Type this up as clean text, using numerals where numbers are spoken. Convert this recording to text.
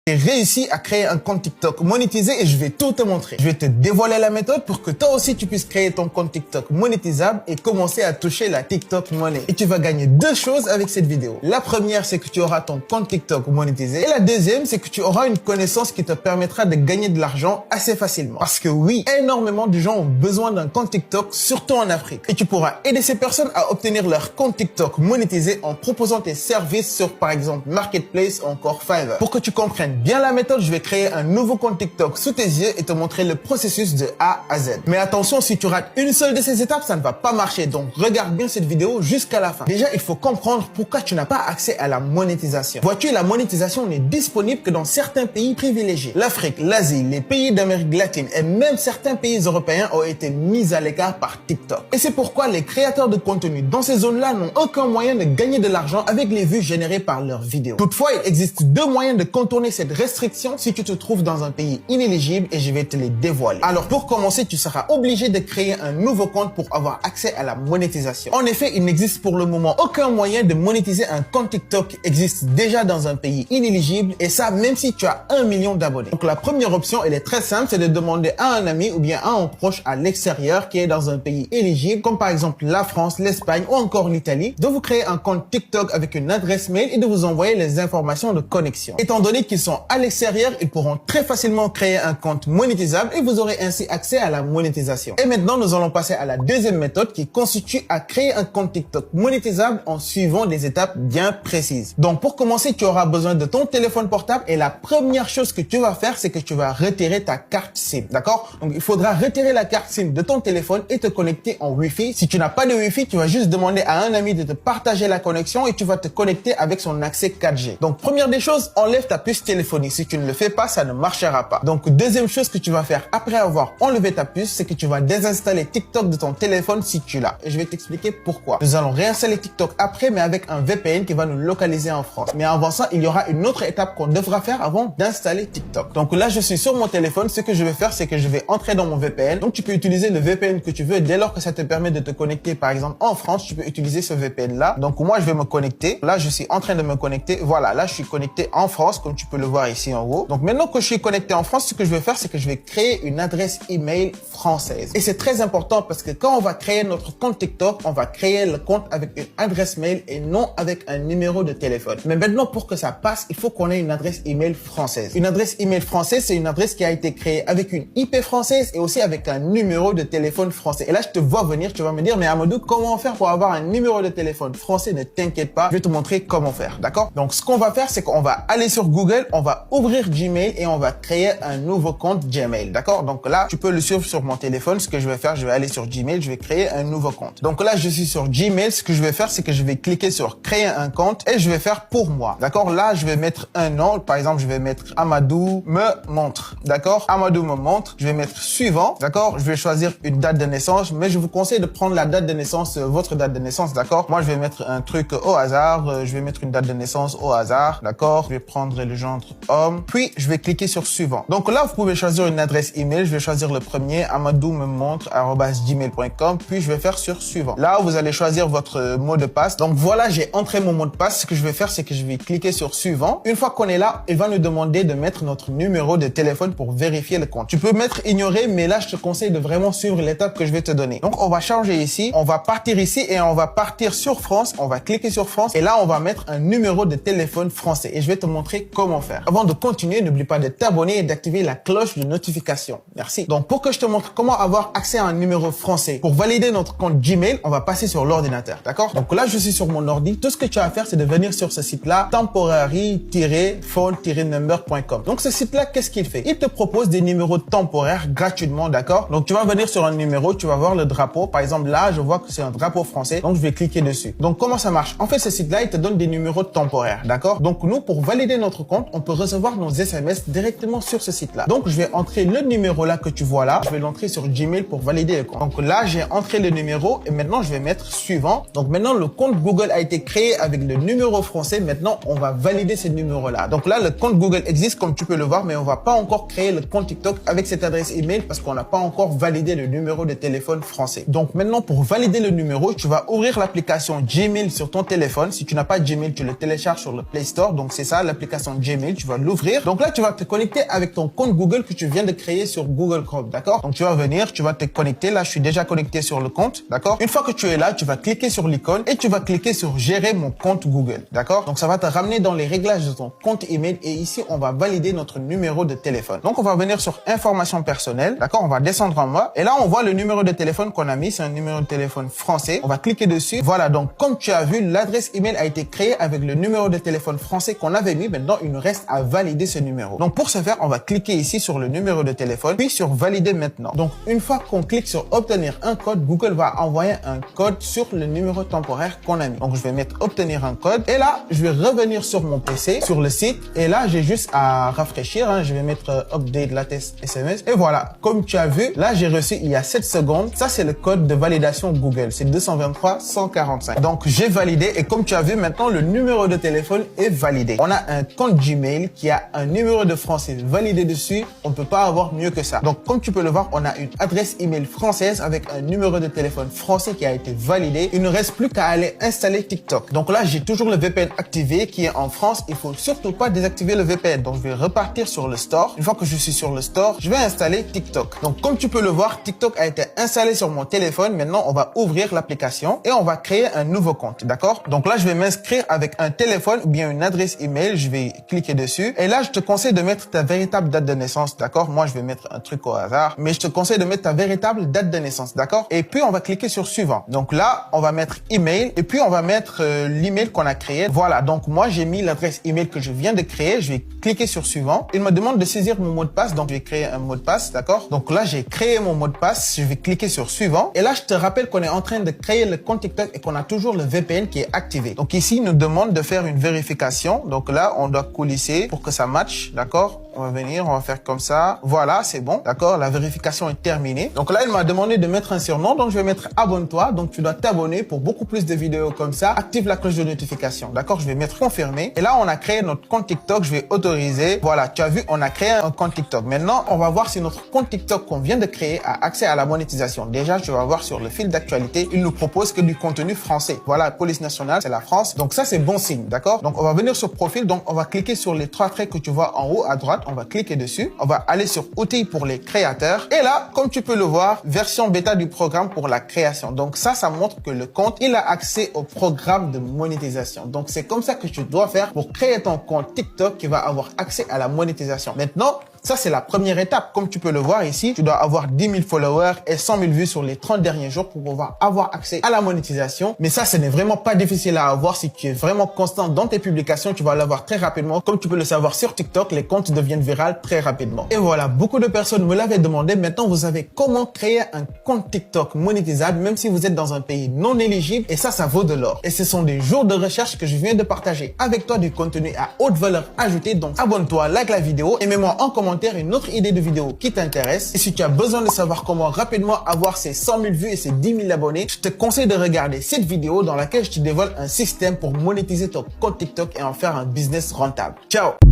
J'ai réussi à créer un compte TikTok monétisé et je vais tout te montrer. Je vais te dévoiler la méthode pour que toi aussi tu puisses créer ton compte TikTok monétisable et commencer à toucher la TikTok Money. Et tu vas gagner deux choses avec cette vidéo. La première, c'est que tu auras ton compte TikTok monétisé. Et la deuxième, c'est que tu auras une connaissance qui te permettra de gagner de l'argent assez facilement. Parce que oui, énormément de gens ont besoin d'un compte TikTok, surtout en Afrique. Et tu pourras aider ces personnes à obtenir leur compte TikTok monétisé en proposant tes services sur par exemple Marketplace ou encore Fiverr. Pour que tu comprennes bien la méthode, je vais créer un nouveau compte TikTok sous tes yeux et te montrer le processus de A à Z. Mais attention, si tu rates une seule de ces étapes, ça ne va pas marcher. Donc regarde bien cette vidéo jusqu'à la fin. Déjà, il faut comprendre pourquoi tu n'as pas accès à la monétisation. Vois-tu, la monétisation n'est disponible que dans certains pays privilégiés. L'Afrique, l'Asie, les pays d'Amérique latine et même certains pays européens ont été mis à l'écart par TikTok. Et c'est pourquoi les créateurs de contenu dans ces zones-là n'ont aucun moyen de gagner de l'argent avec les vues générées par leurs vidéos. Toutefois, il existe deux moyens de contourner cette restriction si tu te trouves dans un pays inéligible et je vais te les dévoiler. Alors pour commencer, tu seras obligé de créer un nouveau compte pour avoir accès à la monétisation. En effet, il n'existe pour le moment aucun moyen de monétiser un compte TikTok qui existe déjà dans un pays inéligible et ça même si tu as 1 million d'abonnés. Donc la première option, elle est très simple, c'est de demander à un ami ou bien à un proche à l'extérieur qui est dans un pays éligible comme par exemple la France, l'Espagne ou encore l'Italie de vous créer un compte TikTok avec une adresse mail et de vous envoyer les informations de connexion. Étant donné qu'ils sont à l'extérieur, ils pourront très facilement créer un compte monétisable et vous aurez ainsi accès à la monétisation. Et maintenant, nous allons passer à la deuxième méthode qui consiste à créer un compte TikTok monétisable en suivant des étapes bien précises. Donc pour commencer, tu auras besoin de ton téléphone portable et la première chose que tu vas faire, c'est que tu vas retirer ta carte SIM, d'accord? Donc il faudra retirer la carte SIM de ton téléphone et te connecter en Wi-Fi. Si tu n'as pas de Wi-Fi, tu vas juste demander à un ami de te partager la connexion et tu vas te connecter avec son accès 4G. Donc première des choses, enlève ta puce téléphonique. Si tu ne le fais pas, ça ne marchera pas. Donc deuxième chose que tu vas faire après avoir enlevé ta puce, c'est que tu vas désinstaller TikTok de ton téléphone si tu l'as. Et je vais t'expliquer pourquoi. Nous allons réinstaller TikTok après, mais avec un VPN qui va nous localiser en France. Mais avant ça, il y aura une autre étape qu'on devra faire avant d'installer TikTok. Donc là, je suis sur mon téléphone. Ce que je vais faire, c'est que je vais entrer dans mon VPN. Donc tu peux utiliser le VPN que tu veux. Dès lors que ça te permet de te connecter, par exemple, en France, tu peux utiliser ce VPN là. Donc moi, je vais me connecter. Là, je suis en train de me connecter. Voilà, là, je suis connecté en France, comme tu peux le voir ici en haut. Donc maintenant que je suis connecté en France, ce que je vais faire, c'est que je vais créer une adresse email française. Et c'est très important parce que quand on va créer notre compte TikTok, on va créer le compte avec une adresse mail et non avec un numéro de téléphone. Mais maintenant, pour que ça passe, il faut qu'on ait une adresse email française. Une adresse email française, c'est une adresse qui a été créée avec une IP française et aussi avec un numéro de téléphone français. Et là, je te vois venir, tu vas me dire, mais Amadou, comment faire pour avoir un numéro de téléphone français? Ne t'inquiète pas, je vais te montrer comment faire, d'accord? Donc, ce qu'on va faire, c'est qu'on va aller sur Google, on va ouvrir Gmail et on va créer un nouveau compte Gmail, d'accord? Donc là, tu peux le suivre sur mon téléphone. Ce que je vais faire, je vais aller sur Gmail, je vais créer un nouveau compte. Donc là, je suis sur Gmail. Ce que je vais faire, c'est que je vais cliquer sur créer un compte et je vais faire pour moi, d'accord? Là, je vais mettre un nom. Par exemple, je vais mettre Amadou me montre, d'accord? Amadou me montre. Je vais mettre suivant, d'accord? Je vais choisir une date de naissance, mais je vous conseille de prendre la date de naissance, votre date de naissance, d'accord? Moi, je vais mettre un truc au hasard. Je vais mettre une date de naissance au hasard, d'accord? Je vais prendre le genre homme. Puis, je vais cliquer sur suivant. Donc là, vous pouvez choisir une adresse email. Je vais choisir le premier, amadoumemontre@gmail.com. Puis, je vais faire sur suivant. Là, vous allez choisir votre mot de passe. Donc voilà, j'ai entré mon mot de passe. Ce que je vais faire, c'est que je vais cliquer sur suivant. Une fois qu'on est là, il va nous demander de mettre notre numéro de téléphone pour vérifier le compte. Tu peux mettre ignorer, mais là, je te conseille de vraiment suivre l'étape que je vais te donner. Donc, on va changer ici. On va partir ici et on va partir sur France. On va cliquer sur France et là, on va mettre un numéro de téléphone français et je vais te montrer comment faire. Avant de continuer, n'oublie pas de t'abonner et d'activer la cloche de notification. Merci. Donc, pour que je te montre comment avoir accès à un numéro français, pour valider notre compte Gmail, on va passer sur l'ordinateur, d'accord? Donc là, je suis sur mon ordi. Tout ce que tu as à faire, c'est de venir sur ce site-là, temporary-phone-number.com. Donc, ce site-là, qu'est-ce qu'il fait? Il te propose des numéros temporaires gratuitement, d'accord? Donc, tu vas venir sur un numéro, tu vas voir le drapeau. Par exemple, là, je vois que c'est un drapeau français. Donc, je vais cliquer dessus. Donc, comment ça marche? En fait, ce site-là, il te donne des numéros temporaires, d'accord? Donc, nous, pour valider notre compte, on peut recevoir nos SMS directement sur ce site-là. Donc, je vais entrer le numéro là que tu vois là. Je vais l'entrer sur Gmail pour valider le compte. Donc là, j'ai entré le numéro et maintenant, je vais mettre suivant. Donc maintenant, le compte Google a été créé avec le numéro français. Maintenant, on va valider ce numéro-là. Donc là, le compte Google existe comme tu peux le voir, mais on va pas encore créer le compte TikTok avec cette adresse email parce qu'on n'a pas encore validé le numéro de téléphone français. Donc maintenant, pour valider le numéro, tu vas ouvrir l'application Gmail sur ton téléphone. Si tu n'as pas Gmail, tu le télécharges sur le Play Store. Donc c'est ça, l'application Gmail. email, tu vas l'ouvrir. Donc là, tu vas te connecter avec ton compte Google que tu viens de créer sur Google Chrome, d'accord? Donc tu vas venir, tu vas te connecter. Là, je suis déjà connecté sur le compte, d'accord? Une fois que tu es là, tu vas cliquer sur l'icône et tu vas cliquer sur gérer mon compte Google, d'accord? Donc ça va te ramener dans les réglages de ton compte email et ici, on va valider notre numéro de téléphone. Donc on va venir sur informations personnelles, d'accord? On va descendre en bas et là, on voit le numéro de téléphone qu'on a mis. C'est un numéro de téléphone français. On va cliquer dessus. Voilà, donc comme tu as vu, l'adresse email a été créée avec le numéro de téléphone français qu'on avait mis. Maintenant, il nous reste à valider ce numéro. Donc pour ce faire, on va cliquer ici sur le numéro de téléphone, puis sur valider maintenant. Donc une fois qu'on clique sur obtenir un code, Google va envoyer un code sur le numéro temporaire qu'on a mis. Donc je vais mettre obtenir un code et là, je vais revenir sur mon PC, sur le site et là, j'ai juste à rafraîchir. Je vais mettre update latest SMS et voilà. Comme tu as vu, là, j'ai reçu il y a 7 secondes. Ça, c'est le code de validation Google. C'est 223 145. Donc j'ai validé et comme tu as vu, maintenant, le numéro de téléphone est validé. On a un compte Gmail qui a un numéro de français validé dessus. On ne peut pas avoir mieux que ça. Donc comme tu peux le voir, on a une adresse email française avec un numéro de téléphone français qui a été validé. Il ne reste plus qu'à aller installer TikTok. Donc là, j'ai toujours le VPN activé qui est en France. Il faut surtout pas désactiver le VPN. Donc je vais repartir sur le store. Une fois que je suis sur le store, je vais installer TikTok. Donc comme tu peux le voir, TikTok a été installé sur mon téléphone. Maintenant, on va ouvrir l'application et on va créer un nouveau compte. D'accord? Donc là, je vais m'inscrire avec un téléphone ou bien une adresse email. Je vais cliquer dessus. Et là, je te conseille de mettre ta véritable date de naissance. D'accord? Moi, je vais mettre un truc au hasard. Mais je te conseille de mettre ta véritable date de naissance. D'accord? Et puis, on va cliquer sur suivant. Donc là, on va mettre email et puis on va mettre l'email qu'on a créé. Voilà. Donc moi, j'ai mis l'adresse email que je viens de créer. Je vais cliquer sur suivant. Il me demande de saisir mon mot de passe. Donc, je vais créer un mot de passe. D'accord? Donc là, j'ai créé mon mot de passe. Je vais cliquer sur suivant. Et là, je te rappelle qu'on est en train de créer le compte TikTok et qu'on a toujours le VPN qui est activé. Donc ici, il nous demande de faire une vérification. Donc là, on doit coulisser pour que ça matche. D'accord? On va venir, on va faire comme ça. Voilà, c'est bon. D'accord? La vérification est terminée. Donc là, il m'a demandé de mettre un surnom. Donc je vais mettre abonne-toi. Donc tu dois t'abonner pour beaucoup plus de vidéos comme ça. Active la cloche de notification. D'accord? Je vais mettre confirmer. Et là, on a créé notre compte TikTok. Je vais autoriser. Voilà, tu as vu, on a créé un compte TikTok. Maintenant, on va voir si notre compte TikTok qu'on vient de créer a accès à la monétisation. Déjà, tu vas voir sur le fil d'actualité, il nous propose que du contenu français. Voilà, police nationale, c'est la France. Donc ça, c'est bon signe. D'accord? Donc on va venir sur profil. Donc on va cliquer sur les 3 traits que tu vois en haut à droite. On va cliquer dessus. On va aller sur outils pour les créateurs. Et là, comme tu peux le voir, version bêta du programme pour la création. Donc ça montre que le compte, il a accès au programme de monétisation. Donc c'est comme ça que tu dois faire pour créer ton compte TikTok qui va avoir accès à la monétisation. Maintenant, ça, c'est la première étape. Comme tu peux le voir ici, tu dois avoir 10 000 followers et 100 000 vues sur les 30 derniers jours pour pouvoir avoir accès à la monétisation. Mais ça, ce n'est vraiment pas difficile à avoir. Si tu es vraiment constant dans tes publications, tu vas l'avoir très rapidement. Comme tu peux le savoir sur TikTok, les comptes deviennent virales très rapidement. Et voilà, beaucoup de personnes me l'avaient demandé. Maintenant, vous savez comment créer un compte TikTok monétisable, même si vous êtes dans un pays non éligible. Et ça vaut de l'or. Et ce sont des jours de recherche que je viens de partager avec toi du contenu à haute valeur ajoutée. Donc, abonne-toi, like la vidéo et mets-moi en commentaire une autre idée de vidéo qui t'intéresse. Et si tu as besoin de savoir comment rapidement avoir ces 100 000 vues et ces 10 000 abonnés, je te conseille de regarder cette vidéo dans laquelle je te dévoile un système pour monétiser ton compte TikTok et en faire un business rentable. Ciao!